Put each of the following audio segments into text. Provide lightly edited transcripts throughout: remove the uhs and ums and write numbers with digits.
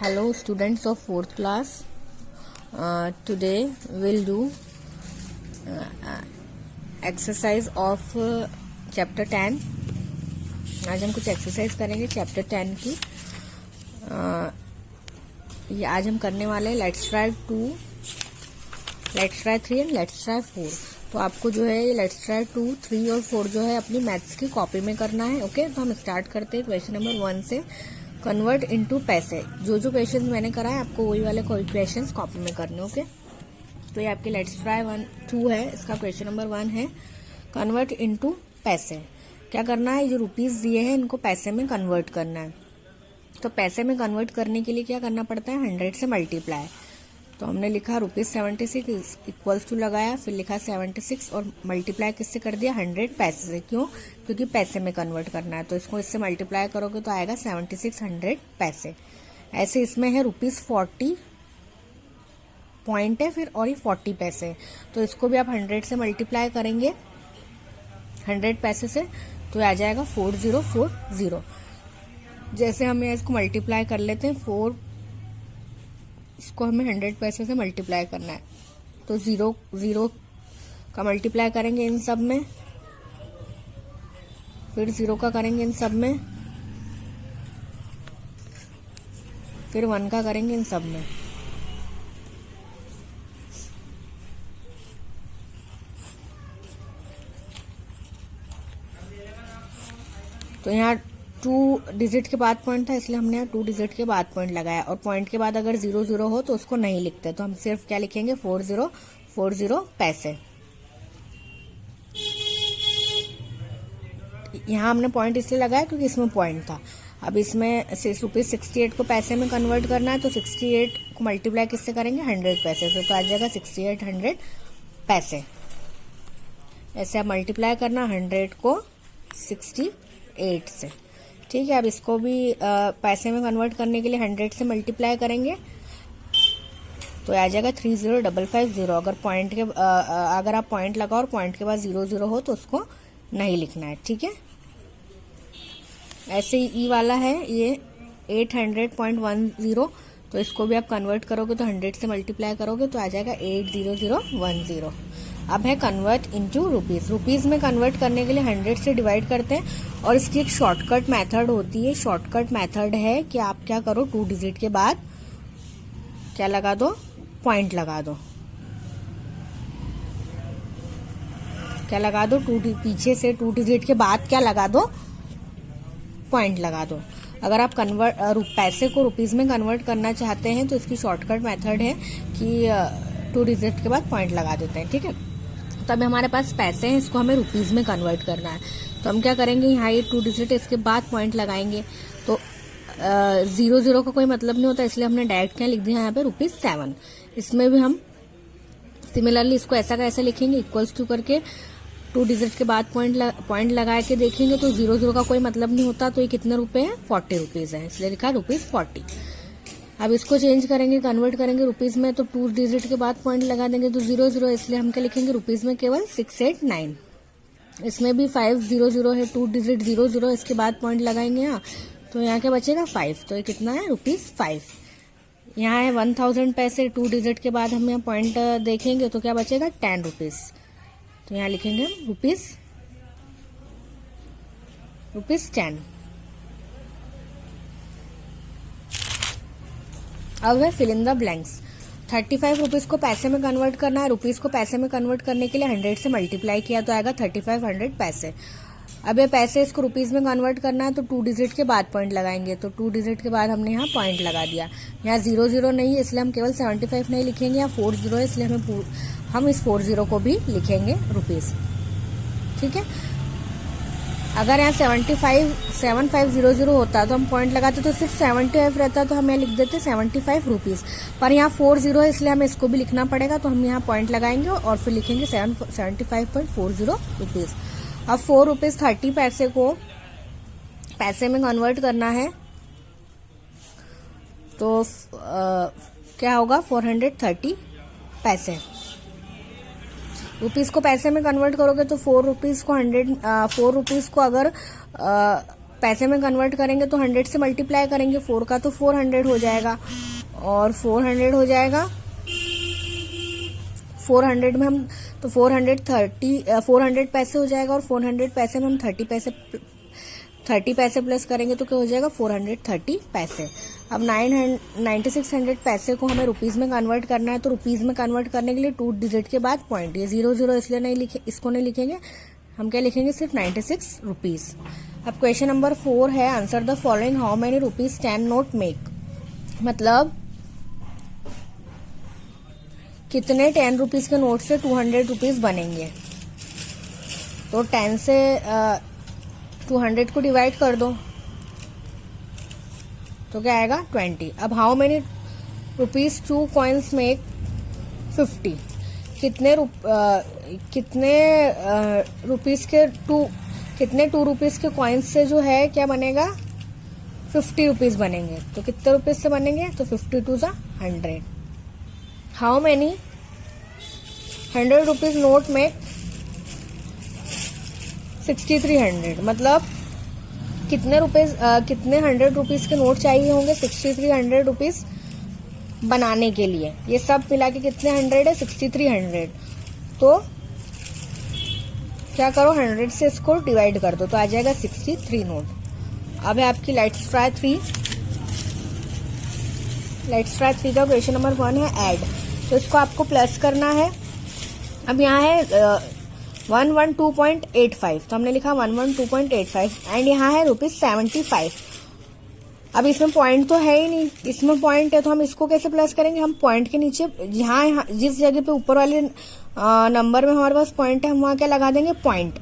Hello students of 4th class. Today we'll do exercise of chapter 10. आज हम कुछ exercise करेंगे चैप्टर 10 की. ये आज हम करने वाले हैं let's try 2, let's try 3 and let's try 4. तो आपको जो है ये लेट्स ट्राई 2, 3 और 4 जो है अपनी मैथ्स की कॉपी में करना है. ओके, तो हम स्टार्ट करते हैं क्वेश्चन नंबर 1 से. कन्वर्ट इनटू पैसे. जो जो क्वेश्चन मैंने करा है आपको वही वाले कोई क्वेश्चन कॉपी में करने. ओके, तो ये आपके लेट्स ट्राई 2 है. इसका क्वेश्चन नंबर 1 है कन्वर्ट इनटू पैसे. क्या करना है, ये जो रुपीज दिए हैं इनको पैसे में कन्वर्ट करना है. तो पैसे में कन्वर्ट करने के लिए क्या करना पड़ता है, 100 से मल्टीप्लाई. तो हमने लिखा ₹76 इक्वल्स टू लगाया, फिर लिखा 76 और मल्टीप्लाई किससे कर दिया, 100 पैसे से. क्यों, क्योंकि पैसे में कन्वर्ट करना है. तो इसको इससे मल्टीप्लाई करोगे तो आएगा 7600 पैसे. ऐसे इसमें है ₹40 पॉइंट है फिर, और ये 40 पैसे. तो इसको भी आप 100 से मल्टीप्लाई करेंगे 100 पैसे से, तो आ जाएगा 4040. जैसे हमें इसको मल्टीप्लाई कर लेते हैं, इसको हमें 100 पैसे से मल्टीप्लाई करना है. तो 0 का मल्टीप्लाई करेंगे इन सब में, फिर 0 का करेंगे इन सब में, फिर 1 का करेंगे इन सब में. तो यहाँ 2 डिजिट के बाद पॉइंट था, इसलिए हमने 2 डिजिट के बाद पॉइंट लगाया. और पॉइंट के बाद अगर 00 हो तो उसको नहीं लिखते, तो हम सिर्फ क्या लिखेंगे, 4040 पैसे. यहाँ हमने पॉइंट इसलिए लगाया क्योंकि इसमें पॉइंट था. अब इसमें ₹68 को पैसे में कन्वर्ट करना है, तो 68 को मल्टीप्लाई किससे करेंगे, 100 पैसे से. तो आ जाएगा 6800 पैसे. ऐसे आप मल्टीप्लाई करना 100 को 68 से. ठीक है, अब इसको भी पैसे में कन्वर्ट करने के लिए 100 से मल्टीप्लाई करेंगे, तो आ जाएगा 30550. अगर आप पॉइंट लगाओ और पॉइंट के बाद 00 हो तो उसको नहीं लिखना है. ठीक है, ऐसे ही वाला है ये 800.10. तो इसको भी आप कन्वर्ट करोगे तो 100 से मल्टीप्लाई करोगे तो आ जाएगा 80010. अब है कन्वर्ट इनटू रुपीज. रुपीज में कन्वर्ट करने के लिए 100 से डिवाइड करते हैं, और इसकी एक शॉर्टकट मेथड होती है. शॉर्टकट मेथड है कि आप क्या करो, 2 डिजिट के बाद क्या लगा दो, पॉइंट लगा दो. क्या लगा दो, पीछे से 2 डिजिट के बाद क्या लगा दो, पॉइंट लगा दो. अगर आप पैसे को रुपीज में कन्वर्ट करना चाहते हैं तो इसकी शॉर्टकट मेथड है कि 2 डिजिट के बाद पॉइंट लगा देते हैं. ठीक है, तो अभी हमारे पास पैसे हैं, इसको हमें रुपीज में कन्वर्ट करना है. तो हम क्या करेंगे, यहाँ ये 2 डिजिट इसके बाद पॉइंट लगाएंगे. तो 00 का कोई मतलब नहीं होता, इसलिए हमने डायरेक्ट क्या लिख दिया यहाँ पे ₹7. इसमें भी हम सिमिलरली इसको ऐसा का ऐसा लिखेंगे, इक्वल्स टू करके 2 डिजिट के बाद पॉइंट लगा के देखेंगे तो 00 का कोई मतलब नहीं होता. तो ये कितने रुपए हैं, ₹40 है, इसलिए लिखा ₹40. अब इसको चेंज करेंगे, कन्वर्ट करेंगे रुपीज में, तो 2 डिजिट के बाद पॉइंट लगा देंगे तो 00, इसलिए हम क्या लिखेंगे, रुपीज में केवल 689. इसमें भी 500 है, 2 डिजिट 00, इसके बाद पॉइंट लगाएंगे यहाँ, तो यहाँ क्या बचेगा, 5. तो ये कितना है, ₹5. यहाँ है 1000 पैसे, 2 डिजिट के बाद हम यहाँ पॉइंट देखेंगे तो क्या बचेगा, ₹10. तो यहाँ लिखेंगे ₹10. अब है fill in the blanks. 35 rupees को पैसे में कन्वर्ट करना है. रुपीज को पैसे में कन्वर्ट करने के लिए 100 से मल्टीप्लाई किया तो आएगा 3500 पैसे. अब ये पैसे इसको रुपीज में कन्वर्ट करना है, तो 2 डिजिट के बाद पॉइंट लगाएंगे. तो 2 डिजिट के बाद हमने यहाँ पॉइंट लगा दिया. यहाँ 00 नहीं है, इसलिए हम केवल 75 नहीं लिखेंगे. यहाँ 40 है, इसलिए हम इस 40 को भी लिखेंगे रुपीज. ठीक है, अगर यहाँ 7500 होता तो हम पॉइंट लगाते तो सिर्फ 75 रहता, तो हम यहाँ लिख देते 75 रुपीज. पर यहाँ 40 है, इसलिए हमें इसको भी लिखना पड़ेगा. तो हम यहाँ पॉइंट लगाएंगे और फिर लिखेंगे 75.40 रुपीज. अब ₹4 पैसे को पैसे में कन्वर्ट करना है, तो क्या होगा, 430 पैसे. रुपीज को पैसे में कन्वर्ट करोगे तो 4 रुपीज को 4 रुपीज को अगर पैसे में कन्वर्ट करेंगे तो 100 से मल्टीप्लाई करेंगे, 4 का तो 400 हो जाएगा, और 400 हो जाएगा 400 में हम तो 400 पैसे हो जाएगा, और 400 पैसे में हम 30 पैसे प्लस करेंगे तो क्या हो जाएगा 430 पैसे। अब 9600 पैसे को हमें रुपीज में कन्वर्ट करना है, तो रुपीज में कन्वर्ट करने के लिए 2 डिजिट के बाद पॉइंट, ये 00 इसलिए नहीं लिखे, इसको नहीं लिखेंगे, हम क्या लिखेंगे सिर्फ 96 रुपीज। अब क्वेश्चन नंबर 4 है, answer the following, how many rupees 10 note make, मतलब कितने 10 रुपीज के नोट से 200 रुपीज बनेंगे। तो 10 से 200 को डिवाइड कर दो तो क्या आएगा 20। अब how many rupees 2 coins make 50, कितने रुपीज के 2 रुपीज के कॉइन्स से जो है क्या बनेगा 50 रुपीज बनेंगे। तो कितने रुपीज से बनेंगे, तो 50 to 100। How many 100 rupees note में 6300, मतलब कितने 100 रुपीज के नोट चाहिए होंगे 6300 रुपीज बनाने के लिए। ये सब मिला के कितने 100 है 6300। तो क्या करो 100 से इसको डिवाइड कर दो तो आ जाएगा 63 नोट। अब है आपकी लेट्स ट्राई 3 का क्वेश्चन नंबर 1 है ऐड, तो इसको आपको प्लस करना है। अब यहाँ है 112.85, तो हमने लिखा 112.85 एंड यहाँ है ₹75। अब इसमें पॉइंट तो है ही नहीं, इसमें पॉइंट है तो हम इसको कैसे प्लस करेंगे, हम पॉइंट के नीचे यहाँ जिस जगह पे ऊपर वाले नंबर में हमारे पास पॉइंट है हम वहां क्या लगा देंगे पॉइंट,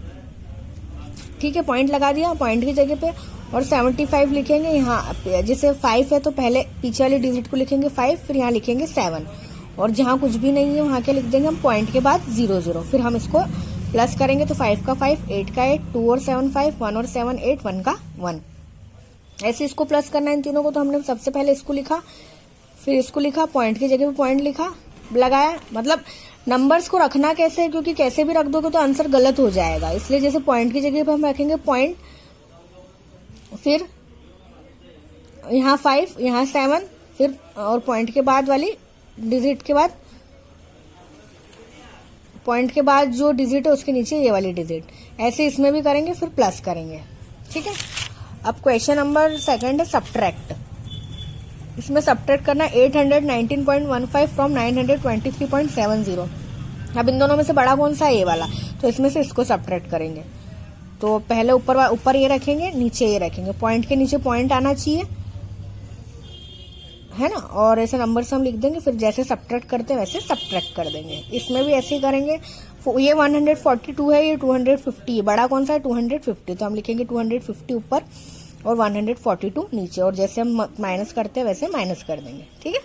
ठीक है, पॉइंट लगा दिया पॉइंट की जगह पे, और 75 लिखेंगे। यहाँ जैसे 5 है तो पहले पीछे वाली डिजिट को लिखेंगे 5, फिर यहाँ लिखेंगे 7, और जहाँ कुछ भी नहीं है वहां क्या लिख देंगे हम पॉइंट के बाद 00, फिर हम इसको प्लस करेंगे तो 5 का 5, 8 का 8, 2 और 7 5, 1 और 7 8, 1 का 1। ऐसे इसको प्लस करना है इन तीनों को, तो हमने सबसे पहले इसको लिखा, फिर इसको लिखा, पॉइंट की जगह पे पॉइंट लिखा, लगाया। मतलब नंबर्स को रखना कैसे है, क्योंकि कैसे भी रख दोगे तो आंसर गलत हो जाएगा, इसलिए जैसे पॉइंट की जगह पे हम रखेंगे पॉइंट, फिर यहाँ 5, यहाँ 7, फिर और पॉइंट के बाद वाली डिजिट के बाद, पॉइंट के बाद जो डिजिट है उसके नीचे ये वाली डिजिट, ऐसे इसमें भी करेंगे फिर प्लस करेंगे, ठीक है। अब क्वेश्चन नंबर 2 है सब्ट्रैक्ट, इसमें सब्ट्रैक्ट करना 819.15 फ्रॉम 923.70। अब इन दोनों में से बड़ा कौन सा है, ये वाला, तो इसमें से इसको सब्ट्रैक्ट करेंगे। तो पहले ऊपर ये रखेंगे, नीचे ये रखेंगे, पॉइंट के नीचे पॉइंट आना चाहिए, है ना, और ऐसे नंबर से हम लिख देंगे, फिर जैसे सब्ट्रैक्ट करते हैं वैसे सब्ट्रैक्ट कर देंगे। इसमें भी ऐसे ही करेंगे। ये 142 है, ये 250 है, बड़ा कौन सा है 250, तो हम लिखेंगे 250 ऊपर और 142 नीचे, और जैसे हम माइनस करते हैं वैसे माइनस कर देंगे, ठीक है।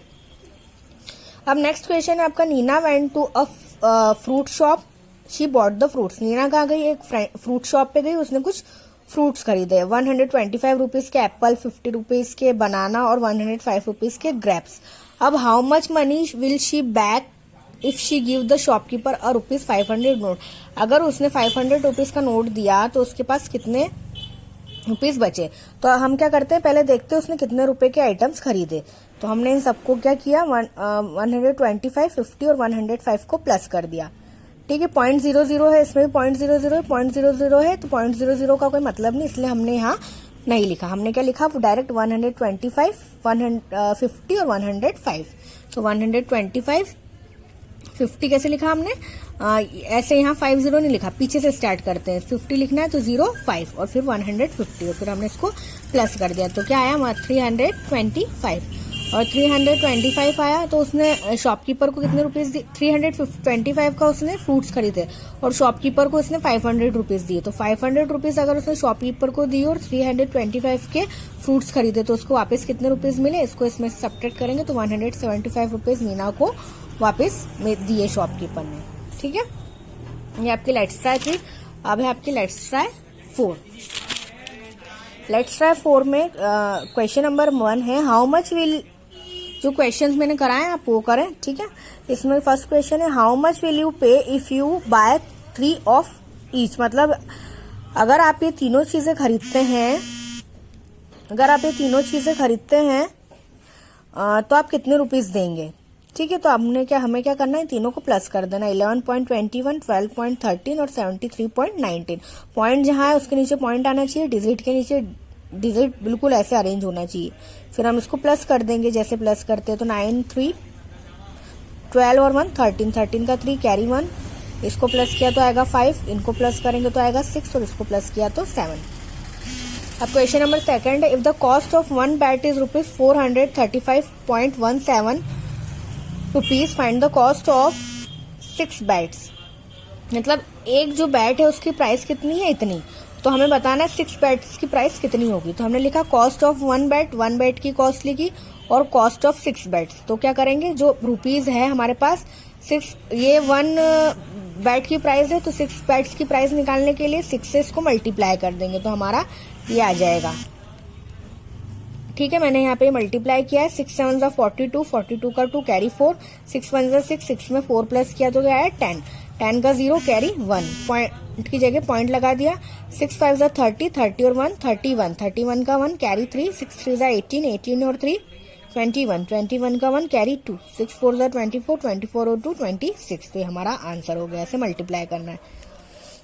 अब नेक्स्ट क्वेश्चन है आपका, Neena went to a fruit shop, she bought the fruits. Neena कहाँ गई, एक फ्रूट शॉप पे गई, उसने कुछ फ्रूट्स खरीदे, 125 रुपीज के एप्पल, 50 रुपीज के बनाना और 105 रुपीज के ग्रेप्स। अब how much money will she back if she give the shopkeeper a ₹500 note. अगर उसने 500 रुपीज का नोट दिया तो उसके पास कितने रुपीज बचे। तो हम क्या करते हैं, पहले देखते हैं उसने कितने रुपए के आइटम्स खरीदे। तो हमने इन सबको क्या किया, 125, 50 और 105 को प्लस कर दिया, ठीक है। 0.00 है, इसमें भी 0.00 है, 0.00 है, तो 0.00 का कोई मतलब नहीं, इसलिए हमने यहाँ नहीं लिखा। हमने क्या लिखा, डायरेक्ट 125, 150 और 105। तो 125, 50 कैसे लिखा हमने, ऐसे यहाँ 50 नहीं लिखा, पीछे से स्टार्ट करते हैं, 50 लिखना है तो 0, 5 और फिर 150, और फिर हमने इसको प्लस कर दिया, तो क्या आया 325, और 325 आया। तो उसने शॉपकीपर को कितने रुपीज दिए, 325 का उसने फ्रूट्स खरीदे और शॉपकीपर को उसने 500 रुपीज दिए। तो 500 रुपीज अगर उसने शॉपकीपर को दिए और 325 के फ्रूट्स खरीदे तो उसको वापस कितने रुपीज मिले, इसको इसमें सब्ट्रैक्ट करेंगे तो 175 रुपीज नीना को वापस दिए शॉपकीपर ने, ठीक है। ये आपकी लेट्स ट्राई 3। अब है आपकी लेट्स ट्राई 4। लेट्स ट्राई 4 में क्वेश्चन नंबर 1 है, हाउ मच विल, जो क्वेश्चंस मैंने कराए आप वो करें, ठीक है। इसमें फर्स्ट क्वेश्चन है, how much will you pay if you buy 3 of each. मतलब अगर आप ये तीनों चीजें खरीदते हैं अगर आप ये तीनों चीजें खरीदते हैं तो आप कितने रुपीस देंगे। ठीक है, तो हमें क्या करना है, तीनों को प्लस कर देना। 11.21, 12.13 और 73.19। पॉइंट जहां है उसके नीचे पॉइंट आना चाहिए, डिजिट के नीचे डिजिट बिल्कुल ऐसे अरेंज होना चाहिए। फिर हम इसको प्लस कर देंगे, जैसे प्लस करते हैं तो 9, 3, 12 और 1 13, 13 का 3 कैरी 1, इसको प्लस किया तो आएगा 5, इनको प्लस करेंगे तो आएगा 6 और इसको प्लस किया तो 7। अब क्वेश्चन नंबर सेकंड है, if the cost of 1 bat is ₹435.17 rupees, find the cost of 6 bats. मतलब एक जो बैट है उसकी प्राइस कितनी है, इतनी। तो हमें बताना है 6 बैट्स की प्राइस कितनी होगी। तो हमने लिखा कॉस्ट ऑफ 1 बैट की कॉस्ट लिखी और कॉस्ट ऑफ 6 बैट्स। तो क्या करेंगे, जो रुपीज है हमारे पास 6, ये 1 बैट की प्राइस है, तो 6 बैट्स की प्राइस निकालने के लिए 6 से इसको मल्टीप्लाई कर देंगे तो हमारा ये आ जाएगा। ठीक है, मैंने यहाँ पे मल्टीप्लाई किया है। 6 7 जा 42, 42 का 2 कैरी 4, 6 1 जा 6, 6 में 4 प्लस किया तो क्या है 10, 10 का 0 कैरी 1, पॉइंट की जगह पॉइंट लगा दिया। 6 5 जा 30, 30 और 1 31, 31 का 1 कैरी 3, 6 3 जा 18, 18 और 3 21, 21 का 1 कैरी 2, 6 4 जा 24, 24 और 2 26। तो हमारा आंसर हो गया, ऐसे मल्टीप्लाई करना है।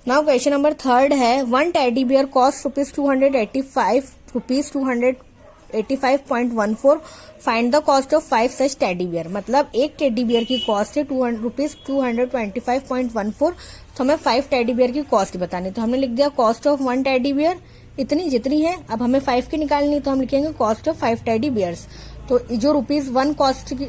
नाउ क्वेश्चन नंबर थर्ड है, 1 teddy bear cost ₹285.14, find the cost of 5 such teddy bear. मतलब एक टेडी बियर की कॉस्ट है ₹225.14, तो हमें 5 टेडी बियर की कॉस्ट बतानी। तो हमने लिख दिया कॉस्ट ऑफ 1 टेडी बियर इतनी जितनी है। अब हमें 5 की निकालनी, तो हम लिखेंगे कॉस्ट ऑफ 5 टेडी बियर्स। तो जो ₹1 कॉस्ट की,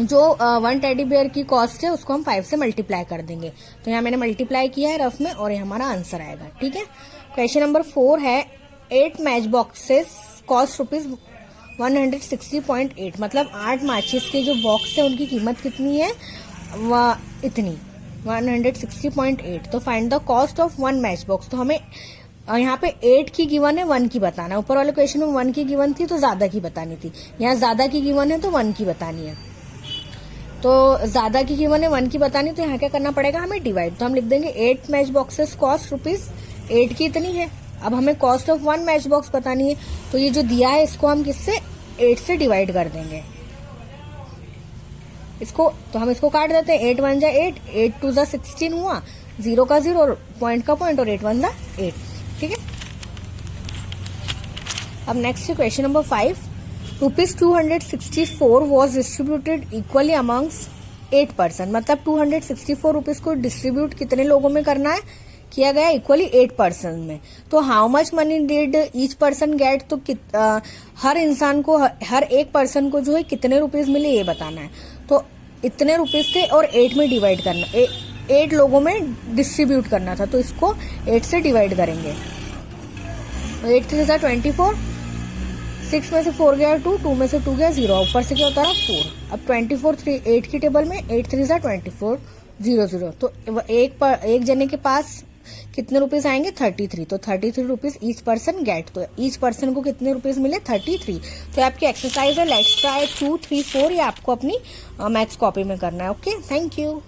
जो 1 टेडी बियर की कॉस्ट है उसको हम 5 से मल्टीप्लाई कर देंगे। तो यहाँ मैंने मल्टीप्लाई किया है रफ में और ये हमारा आंसर आएगा। ठीक है, क्वेश्चन नंबर 4 है, 8 मैच बॉक्सेस कॉस्ट ₹160.8। मतलब 8 माचिस के जो बॉक्स है उनकी कीमत कितनी है, वह इतनी 160.8। तो find the cost of 1 match box. तो हमें यहाँ पे 8 की गिवन है, 1 की बताना है। ऊपर वाले क्वेश्चन में 1 की गिवन थी तो ज्यादा की बतानी थी, यहाँ ज्यादा की गिवन है तो 1 की बतानी है। तो ज्यादा की गिवन है 1 की बतानी, तो यहाँ क्या करना पड़ेगा हमें, डिवाइड। तो हम लिख देंगे 8 मैच बॉक्सेस कॉस्ट ₹8 की इतनी है। अब हमें कॉस्ट ऑफ 1 मैच बॉक्स बतानी है, तो ये जो दिया है इसको हम किससे, 8 से डिवाइड कर देंगे इसको। तो हम इसको काट देते हैं, 8 1 जा 8, 8 2 जा 16 हुआ, 0 का 0 और पॉइंट का पॉइंट और 8 1 जा 8। ठीक है, अब next question number 5, ₹264 was distributed equally amongst 8 person. मतलब 264 रुपीज को डिस्ट्रीब्यूट कितने लोगों में करना है, किया गया इक्वली 8 पर्सन में। तो how much money did each person get, तो हर इंसान को, हर एक पर्सन को जो है कितने रुपीज मिले ये बताना है। तो इतने रुपीज थे और 8 में डिवाइड करना, 8 लोगों में डिस्ट्रीब्यूट करना था, तो इसको 8 से डिवाइड करेंगे। 8 3 जा 24, 6 में से 4 गया 2, 2 में से 2 गया 0, ऊपर से क्या होता है 4। अब 24 3 8 की टेबल में 8 3 जा 24, 0 0। तो एक जने के पास कितने रुपीस आएंगे, 33। तो 33 रुपीज ईच पर्सन गेट। तो ईच पर्सन को कितने रुपीस मिले, 33। तो आपकी एक्सरसाइज है, लेट्स ट्राई 2 3 4, ये आपको अपनी मैथ्स कॉपी में करना है। Okay, thank you.